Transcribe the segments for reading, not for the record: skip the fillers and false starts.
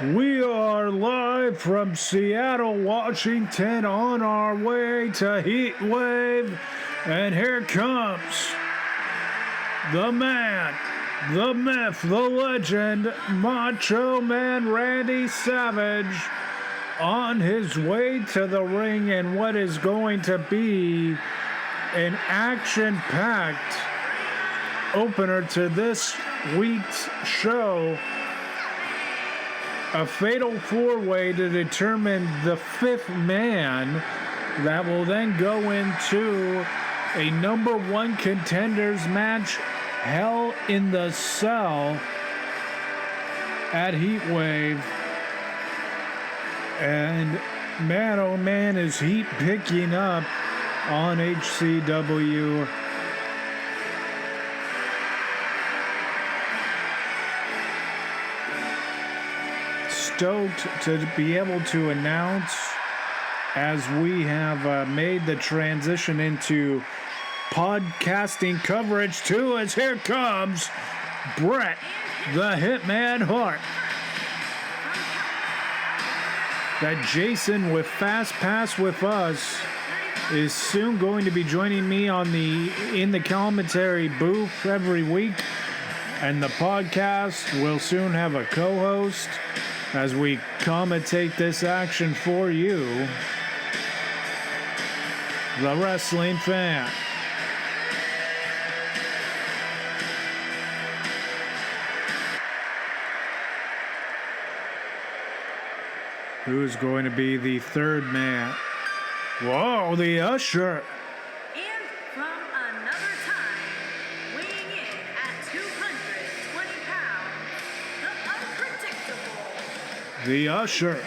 We are live from Seattle, Washington, on our way to Heatwave, and here comes the man, the myth, the legend, Macho Man Randy Savage, on his way to the ring in what is going to be an action-packed opener to this week's show. A fatal four-way to determine the fifth man that will then go into a number one contenders match, Hell in the Cell at Heatwave. And man, oh man, is heat picking up on HCW. Stoked to be able to announce, as we have made the transition into podcasting coverage too, as here comes Bret the Hitman Hart. That Jason with Fast Pass with us is soon going to be joining me in the commentary booth every week, and the podcast will soon have a co-host as we commentate this action for you, the wrestling fan. Who's going to be the third man? Whoa, the Usher. And from another time, weighing in at 220 pounds, the unpredictable, The Usher.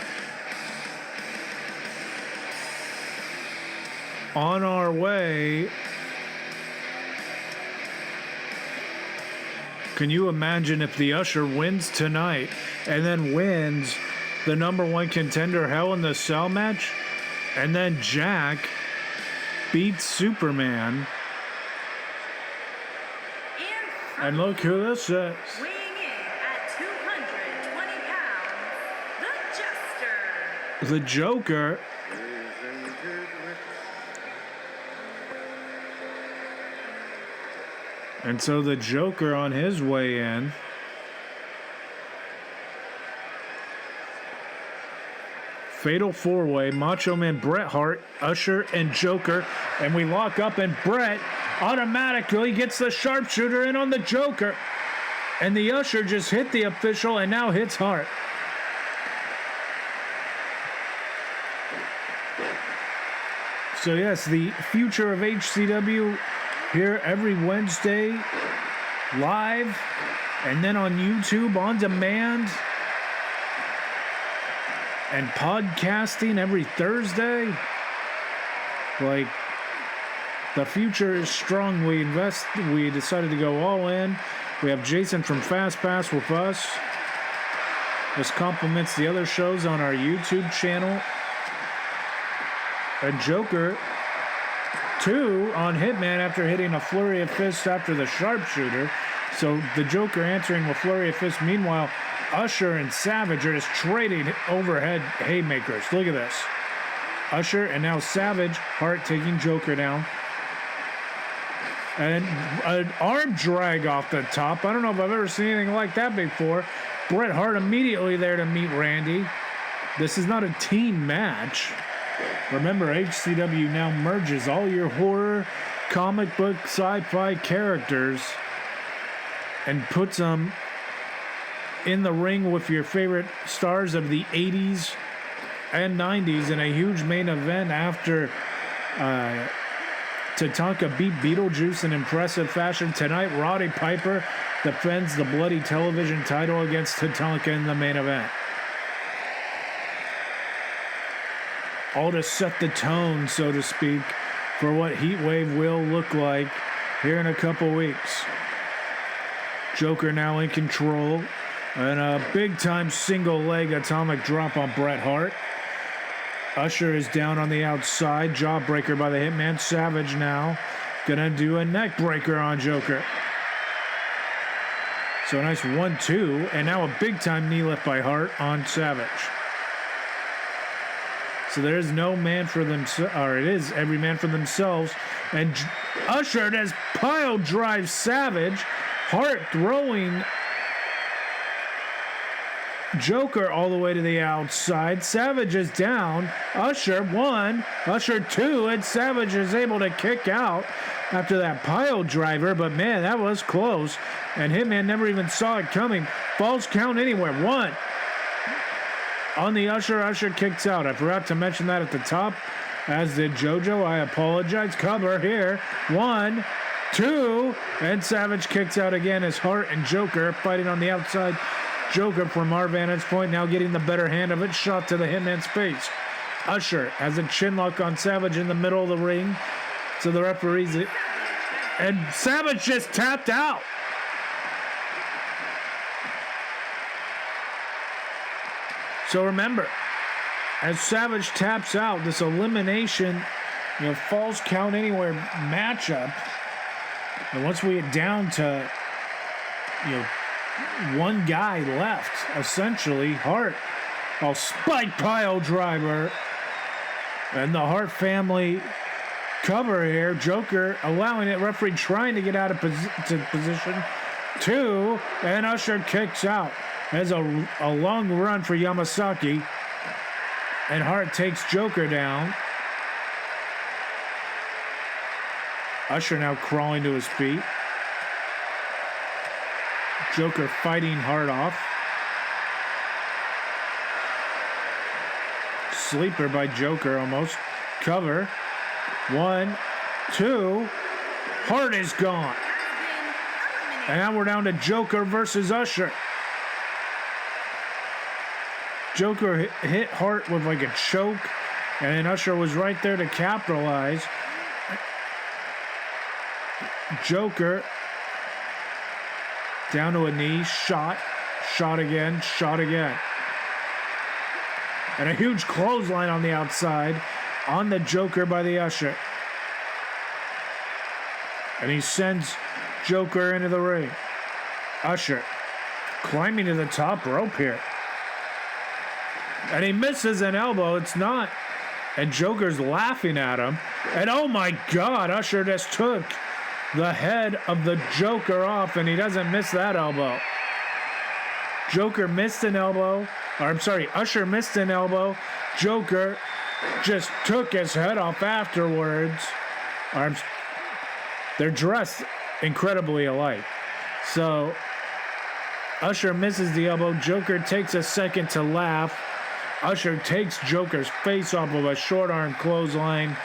On our way. Can you imagine if the Usher wins tonight and then wins the number one contender Hell in the Cell match, and then Jack beats Superman? And look who this is. weighing in at 220 pounds, the Jester. The Joker. And so the Joker on his way in. Fatal four-way, Macho Man, Bret Hart, Usher, and Joker. And we lock up, and Bret automatically gets the sharpshooter in on the Joker. And the Usher just hit the official and now hits Hart. So yes, the future of HCW here every Wednesday, live, and then on YouTube on demand, and podcasting every Thursday. Like, the future is strong. We decided to go all in. We have Jason from Fast Pass with us. This complements the other shows on our YouTube channel. And Joker, too, on Hitman after hitting a flurry of fists after the sharpshooter. So the Joker answering with flurry of fists. Meanwhile, Usher and Savage are just trading overhead haymakers. Look at this. Usher and now Savage, Hart taking Joker down. And an arm drag off the top. I don't know if I've ever seen anything like that before. Bret Hart immediately there to meet Randy. This is not a team match. Remember, HCW now merges all your horror, comic book, sci-fi characters and puts them in the ring with your favorite stars of the 80s and 90s in a huge main event after Tatanka beat Beetlejuice in impressive fashion. Tonight, Rowdy Piper defends the bloody television title against Tatanka in the main event. All to set the tone, so to speak, for what Heatwave will look like here in a couple weeks. Joker now in control. And a big-time single-leg atomic drop on Bret Hart. Usher is down on the outside. Jawbreaker by the Hitman. Savage now gonna do a neck breaker on Joker. So a nice 1-2, and now a big-time knee lift by Hart on Savage. So there's no man for themselves, or it is every man for themselves. And Usher has pile drive Savage. Hart throwing Joker all the way to the outside. Savage is down. Usher 1, Usher 2, and Savage is able to kick out after that pile driver. But man, that was close. And Hitman never even saw it coming. Falls count anywhere. 1. On the Usher, Usher kicks out. I forgot to mention that at the top, as did JoJo. I apologize. Cover here. 1, 2, and Savage kicks out again as Hart and Joker fighting on the outside. Joker, from our vantage point, now getting the better hand of it. Shot to the Hitman's face. Usher has a chin lock on Savage in the middle of the ring. So the referees... And Savage just tapped out. So remember, as Savage taps out, this elimination, falls count anywhere matchup. And once we get down to, one guy left, essentially, Hart, a spike pile driver, and the Hart family cover here. Joker allowing it, referee trying to get out of position. 2, and Usher kicks out. Has a long run for Yamasaki, and Hart takes Joker down. Usher now crawling to his feet. Joker fighting Hart off. Sleeper by Joker almost. Cover. 1, 2. Hart is gone. And now we're down to Joker versus Usher. Joker hit Hart with like a choke, and Usher was right there to capitalize. Joker down to a knee, shot again. And a huge clothesline on the outside on the Joker by the Usher. And he sends Joker into the ring. Usher climbing to the top rope here. And he misses an elbow. It's not. And Joker's laughing at him. And oh my God, Usher just took the head of the Joker off, and he doesn't miss that elbow. Joker missed an elbow. Or I'm sorry, Usher missed an elbow. Joker just took his head off afterwards. They're dressed incredibly alike. So Usher misses the elbow. Joker takes a second to laugh. Usher takes Joker's face off of a short arm clothesline.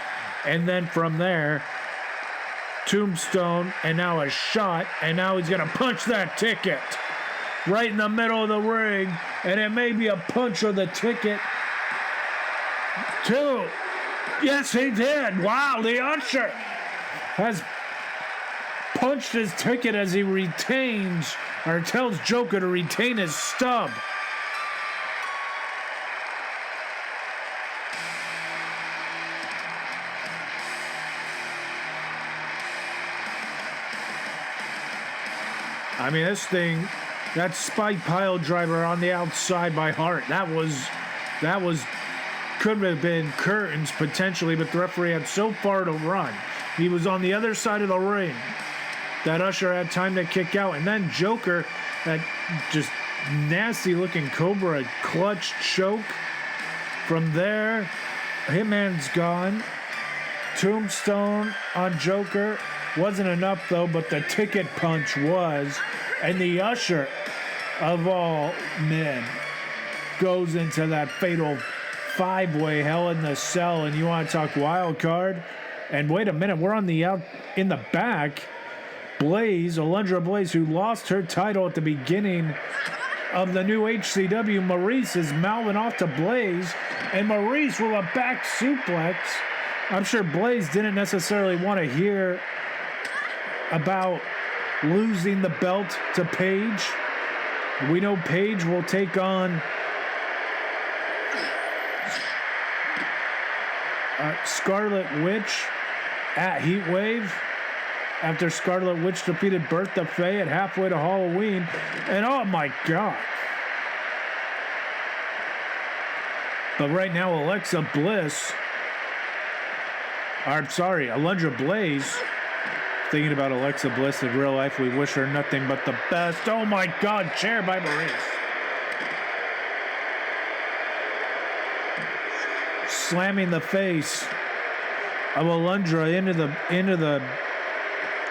And then from there, tombstone, and now a shot. And now he's going to punch that ticket right in the middle of the ring. And it may be a punch of the ticket, too. Yes, he did. Wow, the Usher has punched his ticket as he retains, or tells Joker to retain his stub. I mean, this thing, that spike pile driver on the outside by Hart, that was could have been curtains potentially, but the referee had so far to run. He was on the other side of the ring that Usher had time to kick out. And then Joker, that just nasty looking Cobra clutch choke. From there, Hitman's gone. Tombstone on Joker. Wasn't enough though, but the ticket punch was. And the Usher, of all men, goes into that fatal 5-way Hell in the Cell. And you want to talk wild card? And wait a minute, we're on the out in the back. Blaze, Alundra Blaze, who lost her title at the beginning of the new HCW. Maurice is mouthing off to Blaze, and Maurice with a back suplex. I'm sure Blaze didn't necessarily want to hear about losing the belt to Paige. We know Paige will take on Scarlet Witch at Heatwave. after Scarlet Witch defeated Bertha Faye at halfway to Halloween. And oh my God. But right now, Alexa Bliss, Alundra Blaze, thinking about Alexa Bliss in real life, we wish her nothing but the best. Oh my God, chair by Maurice. Slamming the face of Alundra into the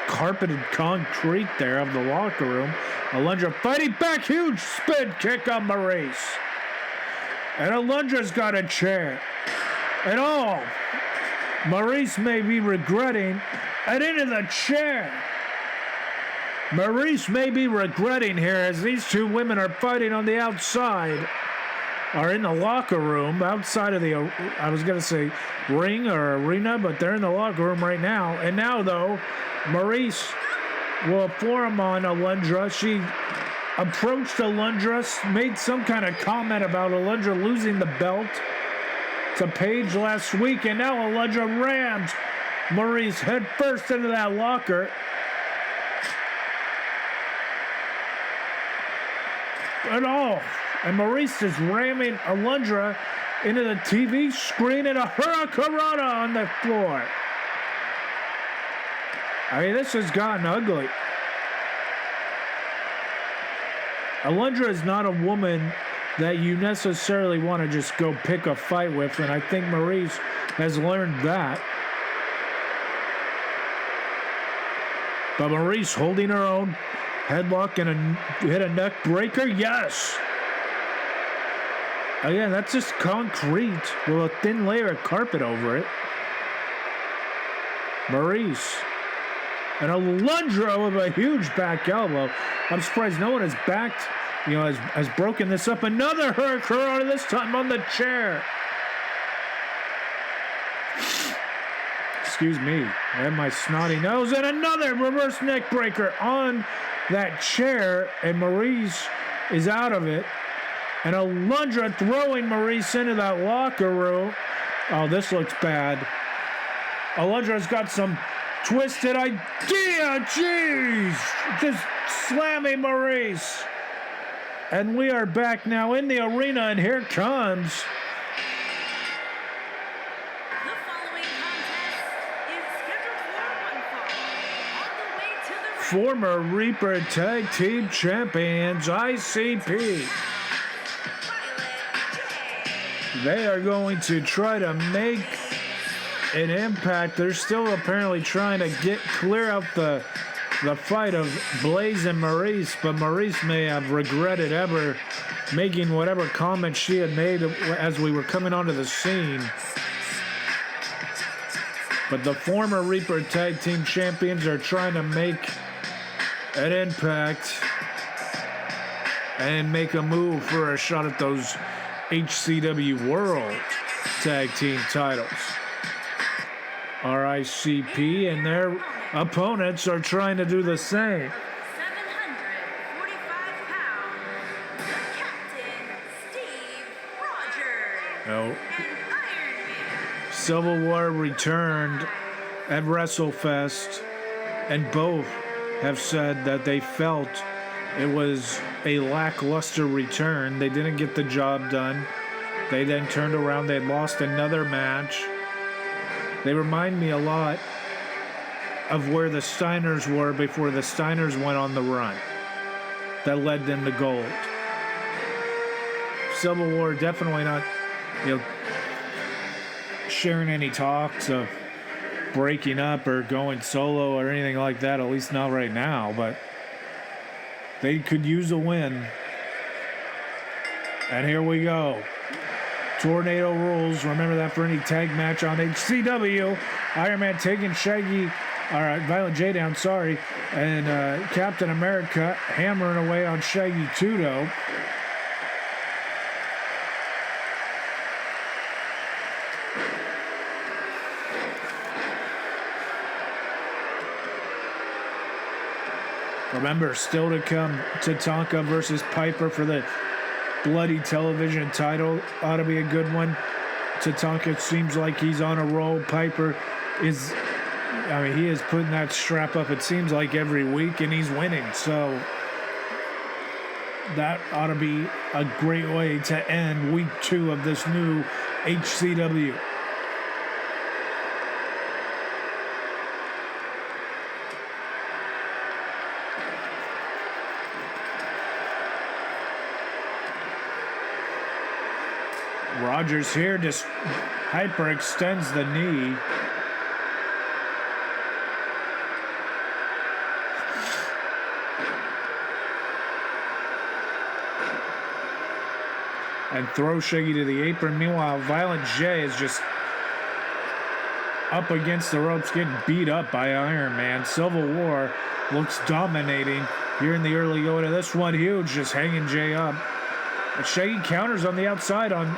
carpeted concrete there of the locker room. Alundra fighting back, huge spin kick on Maurice. And Alundra's got a chair. And all Maurice may be regretting, and into the chair. Maurice may be regretting here as these two women are fighting on the outside, are in the locker room outside of the, I was going to say ring or arena, but they're in the locker room right now. And now, though, Maurice will form on Alundra. She approached Alundra, made some kind of comment about Alundra losing the belt to Paige last week, and now Alundra rams Maurice head first into that locker. And Maurice is ramming Alundra into the TV screen and a hurricanrana on the floor. I mean, this has gotten ugly. Alundra is not a woman that you necessarily want to just go pick a fight with, and I think Maurice has learned that. But Maurice holding her own, headlock and hit a neck breaker, yes. Again, that's just concrete with a thin layer of carpet over it. Maurice. And Alundra with a huge back elbow. I'm surprised no one has backed, has broken this up. Another hurricane, this time on the chair. Excuse me, I have my snotty nose. And another reverse neck breaker on that chair. And Maurice is out of it. And Alundra throwing Maurice into that locker room. Oh, this looks bad. Alundra's got some twisted idea. Jeez. Just slamming Maurice. And we are back now in the arena, and here comes. The following contest is scheduled for one fall. All the way to the Former Reaper Tag Team Champions, ICP. They are going to try to make an impact. They're still apparently trying to get clear out the fight of Blaze and Maurice, but Maurice may have regretted ever making whatever comment she had made as we were coming onto the scene. But the former Reaper Tag Team Champions are trying to make an impact and make a move for a shot at those HCW World Tag Team titles. RICP and their opponents are trying to do the same. 745 pounds, the Captain, Steve Rogers, No. and Iron Man. Civil War returned at WrestleFest, and both have said that they felt it was a lackluster return. They didn't get the job done. They then turned around. They had lost another match. They remind me a lot of where the Steiners were before the Steiners went on the run that led them to gold. Civil War definitely not, sharing any talks of breaking up or going solo or anything like that, at least not right now, but they could use a win. And here we go. Tornado rules. Remember that for any tag match on HCW. Iron Man taking Violent J down, and Captain America hammering away on Shaggy Tudo. Remember, still to come, Tatanka versus Piper for the bloody television title. Ought to be a good one. Tatanka seems like he's on a roll. Piper is I mean, he is putting that strap up, it seems like, every week, and he's winning. So that ought to be a great way to end week 2 of this new HCW. Rogers here just hyperextends the knee. And throws Shaggy to the apron. Meanwhile, Violent J is just up against the ropes, getting beat up by Iron Man. Civil War looks dominating here in the early going of this one. Huge, just hanging Jay up. And Shaggy counters on the outside on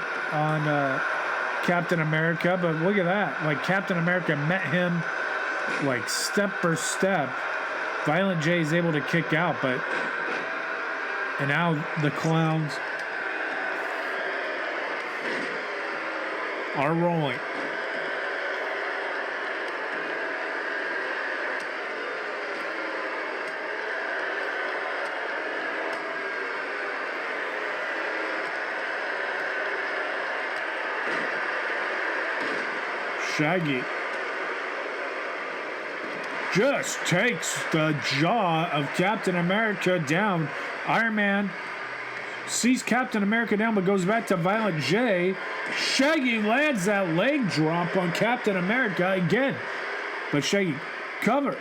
Captain America, but look at that. Like, Captain America met him like step for step. Violent J is able to kick out, and now the clowns are rolling. Shaggy just takes the jaw of Captain America down. Iron Man sees Captain America down, but goes back to Violent J. Shaggy lands that leg drop on Captain America again. But Shaggy cover.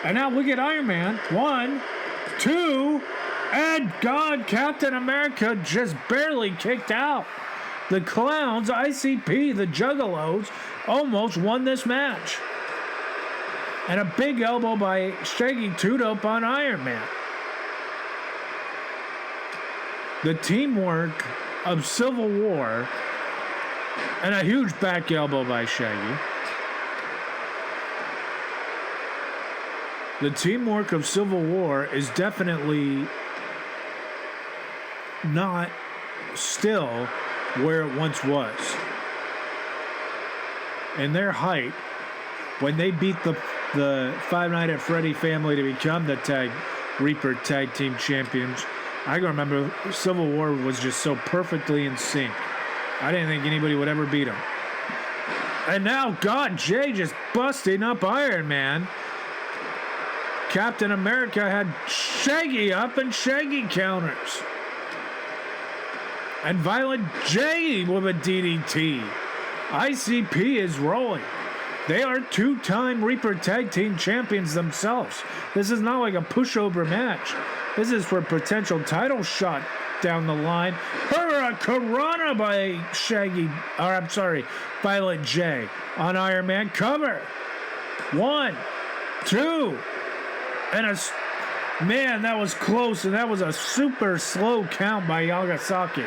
And now look at Iron Man. 1, 2, and God, Captain America just barely kicked out. The Clowns, ICP, the Juggalos, almost won this match. And a big elbow by Shaggy Two-Dope on Iron Man. The teamwork of Civil War, and a huge back elbow by Shaggy. The teamwork of Civil War is definitely not still where it once was. In their height, when they beat the Five Nights at Freddy family to become the Reaper Tag Team Champions, I can remember Civil War was just so perfectly in sync. I didn't think anybody would ever beat them. And now, God, Jay just busting up Iron Man. Captain America had Shaggy up, and Shaggy counters. And Violent J with a DDT. ICP is rolling. They are 2-time Reaper Tag Team Champions themselves. This is not like a pushover match. This is for a potential title shot down the line. Hurricane by Violent J on Iron Man. Cover. 1, 2, and man, that was close, and that was a super slow count by Yagasaki.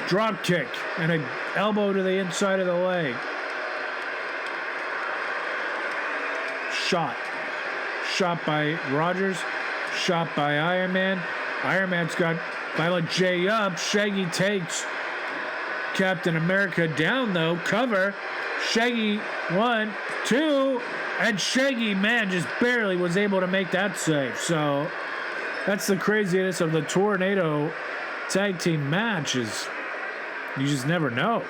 Drop kick and an elbow to the inside of the leg. Shot by Rogers. Shot by Iron Man. Iron Man's got Violent J up. Shaggy takes Captain America down, though. Cover. Shaggy 1, 2, and Shaggy, man, just barely was able to make that save. So that's the craziness of the Tornado Tag Team matches. You just never know.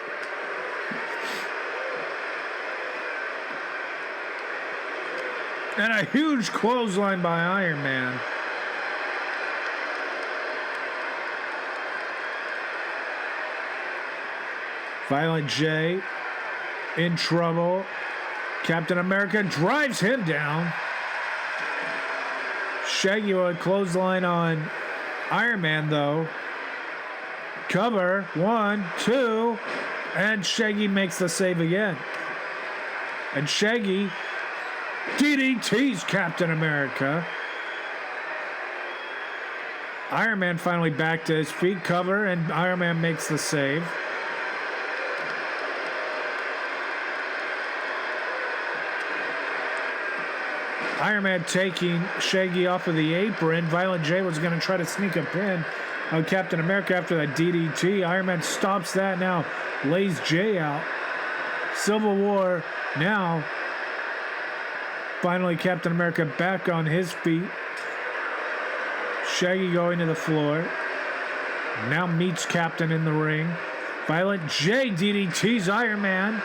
And a huge clothesline by Iron Man. Violent J in trouble. Captain America drives him down. Shaggy with a clothesline on Iron Man, though. Cover. 1, 2, and Shaggy makes the save again. And Shaggy DDT's Captain America. Iron Man finally back to his feet. Cover, and Iron Man makes the save. Iron Man taking Shaggy off of the apron. Violent J was going to try to sneak a pin on Captain America after that DDT. Iron Man stops that now. Lays Jay out. Civil War now Finally, Captain America back on his feet. Shaggy going to the floor. Now meets Captain in the ring. Violent J DDT's Iron Man.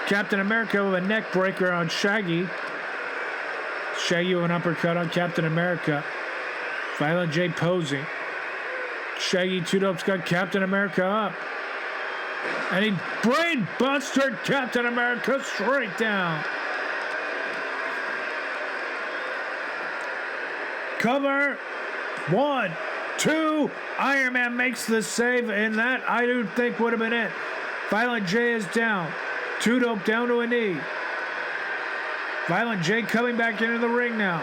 Captain America with a neck breaker on Shaggy. Shaggy with an uppercut on Captain America. Violent J posing. Shaggy Two Dope's got Captain America up. And he brain bustered Captain America straight down. Cover. 1, 2. Iron Man makes the save, and that I do think would have been it. Violent J is down. Two Dope down to a knee. Violent J coming back into the ring now.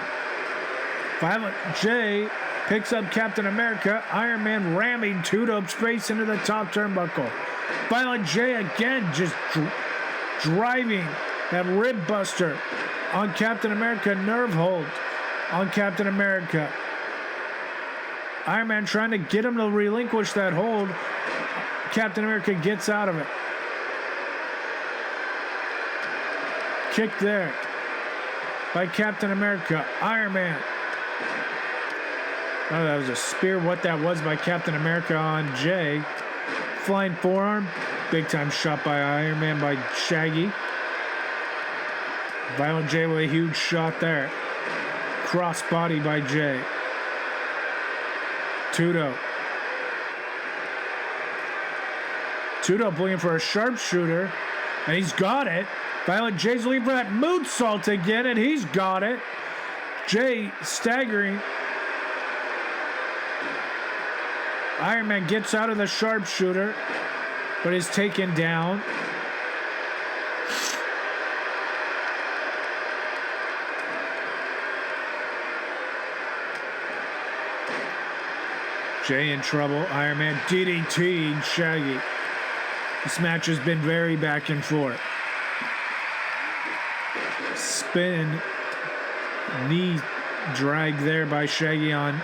Violent J picks up Captain America. Iron Man ramming Two Dope's face into the top turnbuckle. Violent J again just driving that rib buster on Captain America. Nerve hold on Captain America. Iron Man trying to get him to relinquish that hold. Captain America gets out of it. Kick there by Captain America. Iron Man. Oh, that was a spear. What that was by Captain America on Jay. Flying forearm. Big time shot by Iron Man by Shaggy. Violent J with a huge shot there. Cross body by Jay. Two Dope. Two Dope looking for a sharpshooter. And he's got it. Violent J's looking for that moonsault again, and he's got it. Jay staggering. Iron Man gets out of the sharpshooter, but is taken down. Jay in trouble. Iron Man DDT Shaggy. This match has been very back and forth. Spin. Knee drag there by Shaggy on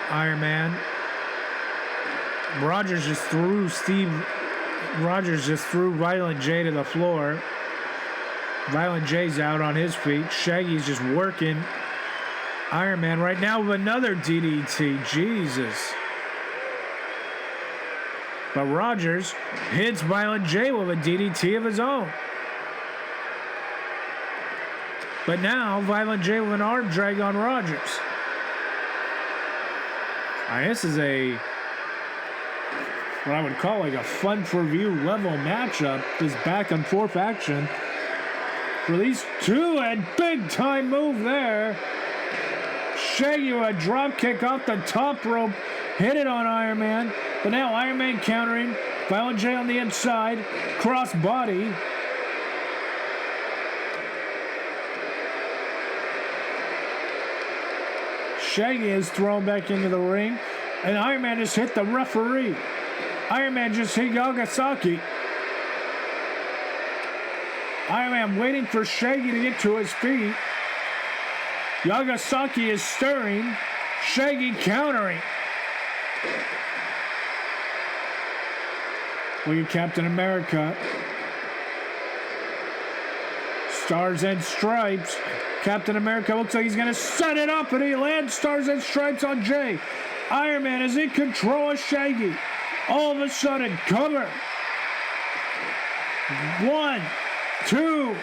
Iron Man. Rogers just threw Violent J to the floor. Violent J's out on his feet. Shaggy's just working Iron Man right now with another DDT. Jesus. But Rogers hits Violent J with a DDT of his own. But now Violent J with an arm drag on Rogers. This is what I would call like a fun for view level matchup. This back and forth action for these two, and big time move there. Shaggy with a drop kick off the top rope, hit it on Iron Man, but now Iron Man countering. Violent J on the inside, cross body. Shaggy is thrown back into the ring, and Iron Man just hit the referee. Iron Man just hit Yagasaki. Iron Man waiting for Shaggy to get to his feet. Yagasaki is stirring. Shaggy countering. Look at Captain America. Stars and Stripes. Captain America looks like he's going to set it up, and he lands Stars and Stripes on Jay. Iron Man is in control of Shaggy. All of a sudden, cover. 1, 2,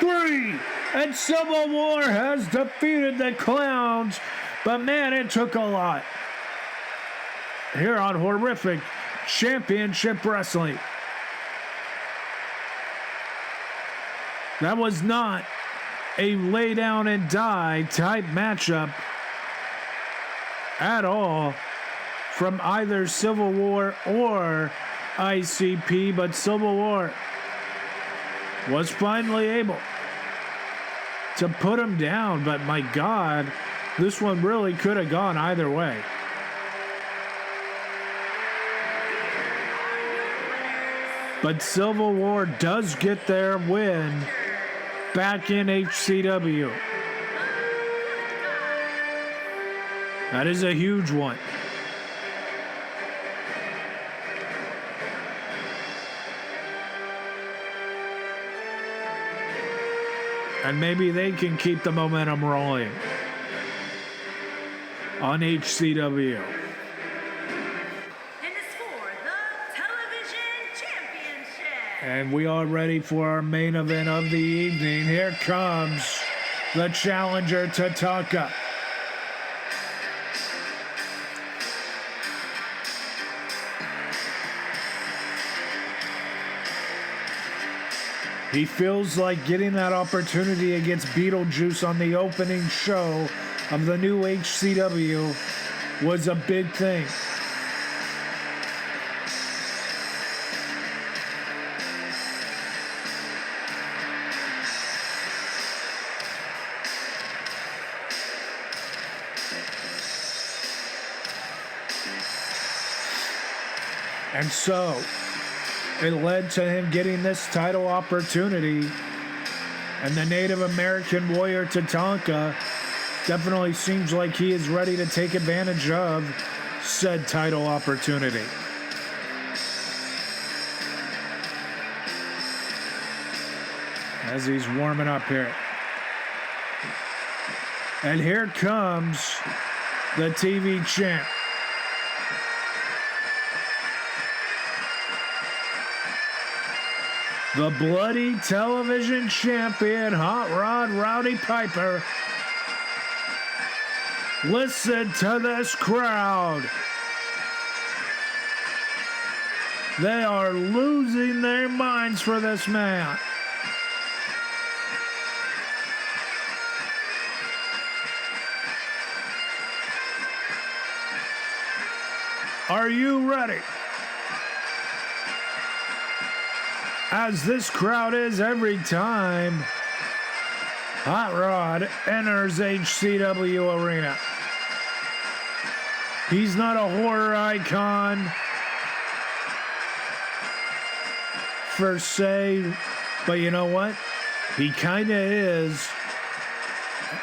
3. And Civil War has defeated the Clowns. But man, it took a lot. Here on Horrific Championship Wrestling. That was not a lay down and die type matchup at all from either Civil War or ICP, but Civil War was finally able to put him down. But my God, this one really could have gone either way. But Civil War does get their win back in HCW. That is a huge one. And maybe they can keep the momentum rolling on HCW. And it's for the television championship. And we are ready for our main event of the evening. Here comes the challenger, Tatanka. He feels like getting that opportunity against Beetlejuice on the opening show of the new HCW was a big thing. And so, it led to him getting this title opportunity. And the Native American warrior Tatanka definitely seems like he is ready to take advantage of said title opportunity. As he's warming up here. And here comes the TV champ. The bloody television champion, Hot Rod Rowdy Piper. Listen to this crowd. They are losing their minds for this man. Are you ready? As this crowd is every time Hot Rod enters HCW Arena. He's not a horror icon per se, but you know what? He kind of is,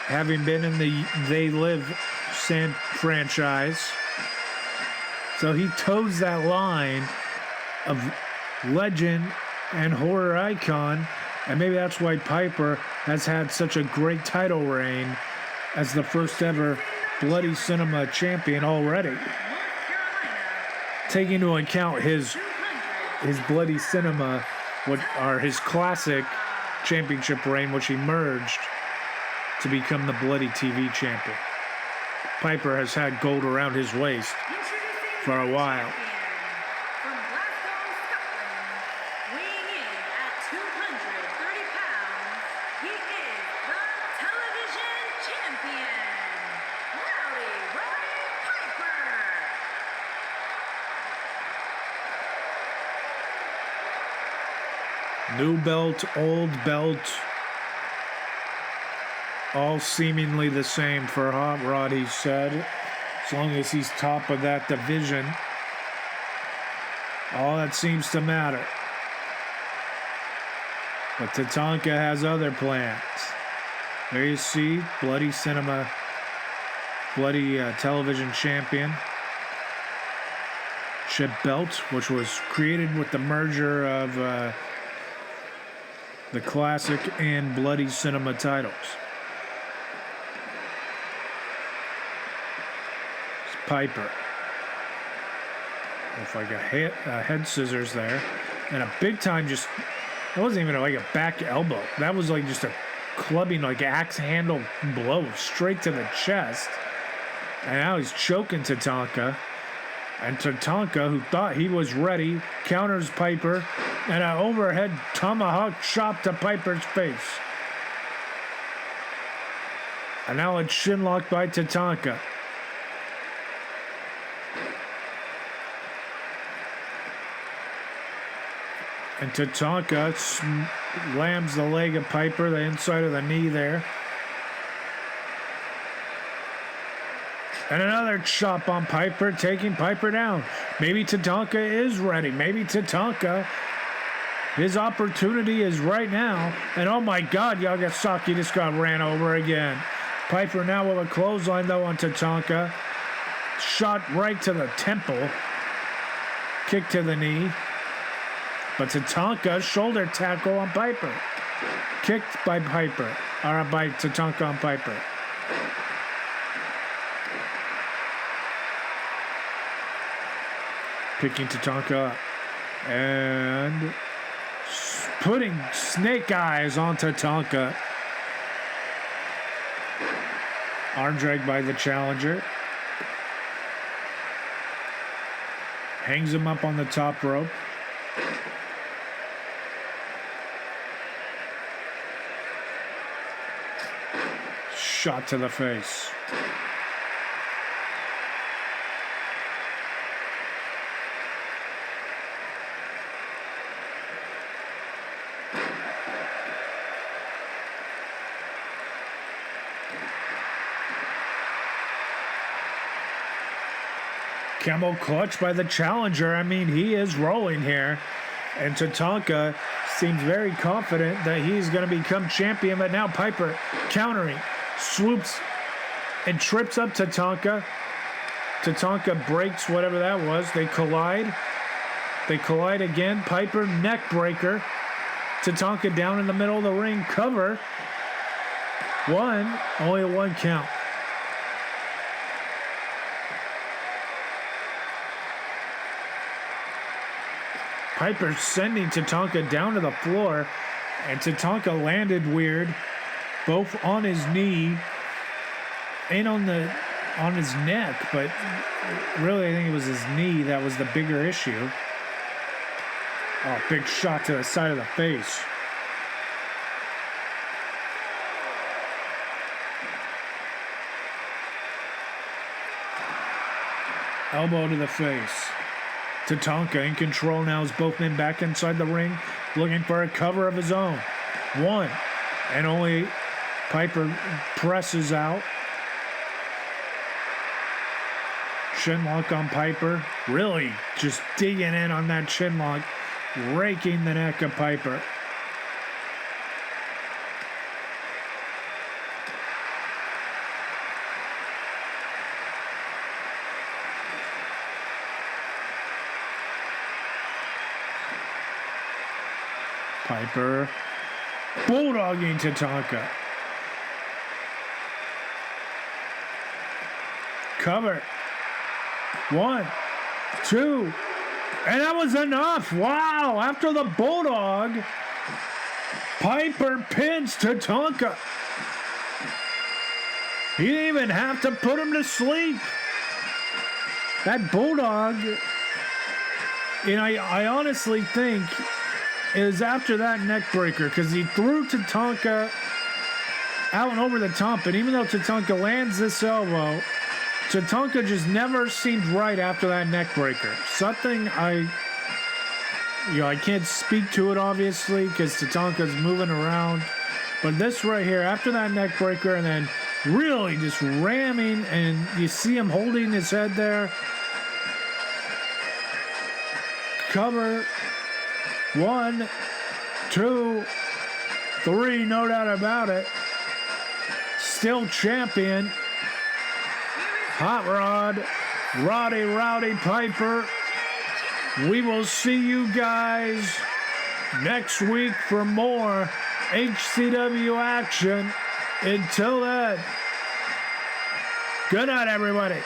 having been in the They Live franchise. So he toes that line of legend and horror icon, and maybe that's why Piper has had such a great title reign as the first ever Bloody Cinema champion already. Taking into account his Bloody Cinema, his classic championship reign, which he merged to become the Bloody TV champion. Piper has had gold around his waist for a while. New belt, old belt, all seemingly the same for Hot Rod, he said. As long as he's top of that division, all that seems to matter. But Tatanka has other plans. There you see, Bloody Cinema, Bloody Television Champion. Chip belt, which was created with the merger of the classic and Bloody Cinema titles. It's Piper. With like a head scissors there. And a big time that wasn't even like a back elbow. That was like just a clubbing, like axe handle blow straight to the chest. And now he's choking Tatanka. And Tatanka, who thought he was ready, counters Piper, and an overhead tomahawk chop to Piper's face. And now it's shinlocked by Tatanka. And Tatanka slams the leg of Piper, the inside of the knee there. And another chop on Piper, taking Piper down. Maybe Tatanka is ready. Maybe Tatanka, his opportunity is right now. And oh my God, Yagasaki just got ran over again. Piper now with a clothesline though on Tatanka. Shot right to the temple. Kick to the knee. But Tatanka, shoulder tackle on Piper. Kicked by Piper. Or by Tatanka on Piper. Picking Tatanka up. And putting snake eyes on Tatanka. Arm drag by the challenger. Hangs him up on the top rope. Shot to the face. Camel clutch by the challenger. I mean, he is rolling here. And Tatanka seems very confident that he's going to become champion. But now Piper countering, swoops, and trips up Tatanka. Tatanka breaks whatever that was. They collide. They collide again. Piper neck breaker. Tatanka down in the middle of the ring. Cover. One. Only a 1 count. Piper sending Tatanka down to the floor, and Tatanka landed weird, both on his knee and on his neck, but really I think it was his knee that was the bigger issue. Oh, big shot to the side of the face. Elbow to the face. Tatanka in control now as both men back inside the ring, looking for a cover of his own. One, and only Piper presses out. Chinlock on Piper, really just digging in on that chinlock, raking the neck of Piper. Piper bulldogging Tatanka. Cover. 1, 2, and that was enough. Wow, after the bulldog, Piper pins Tatanka. He didn't even have to put him to sleep. That bulldog, and I honestly think is after that neck breaker, because he threw Tatanka out and over the top, and even though Tatanka lands this elbow, Tatanka just never seemed right after that neck breaker. Something I can't speak to it obviously because Tatanka's moving around, but this right here after that neck breaker and then really just ramming, and you see him holding his head there. Cover. 1, 2, 3, no doubt about it. Still champion. Hot Rod, Rowdy Piper. We will see you guys next week for more HCW action. Until then, good night, everybody.